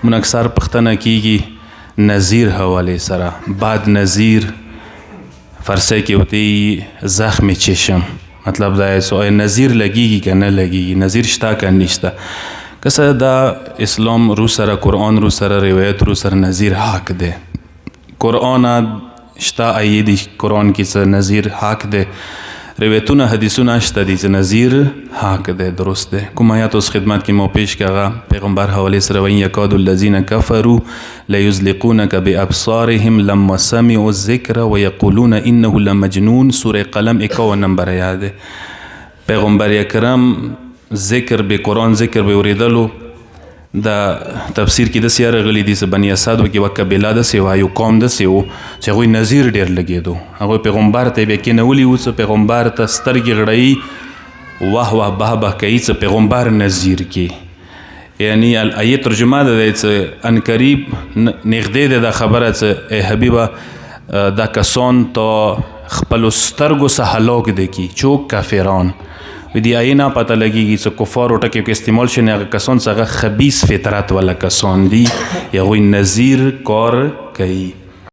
مون اکثر پختنه کیږي نظیر حواله سره. بعد نظیر فرسه کې ہوتی زخم چشم، مطلب دا ہے نظیر لگیږي که نه لگیږي، نظیر شته که نشته. کسه دا اسلام رو سره، قرآن رو سره، روایت رو سره نظیر حق ده. قرآن شته آیه دی قرآن کې څه نظیر حق ده، روایتونه حدیثونه شته دي چې نظیر حق ده، درست ده. کوم آیات اوس خدمت کې مو پیش کړه پیغمبر حواله سره وین یکاد الذین کفروا لیزلقونک بابصارهم لما سمعوا الذکر ویقولون انه لمجنون. سوره قلم 51 نمبر یاد. پیغمبر اکرم ذکر به قرآن ذکر به اوریدلو دا تفسیر کې داسې راغلی دي چې بني اسد کې یوه قبیله داسې وه، یو قوم داسې و چې هغوی نظیر ډېر لګېدو. هغوی پیغمبر ته یې بیا کېنولي وو چې پیغمبر ته سترګې غړوي، واه واه به به کوي چې پیغمبر نظیر کې. یعنی الایه ترجمه ده دی چې عنقریب نږدې ده دا خبره چې ای حبیبه دا کسان تا خپلو سترګو څخه هلاک دی کی چوک کافران. و دی آیه نه پته لګیږي چې کفارو ټکیو کې استعمال شي هغه کسان څخه خبیث فطرت والا کسان دي، هغوی نظیر کار کوي.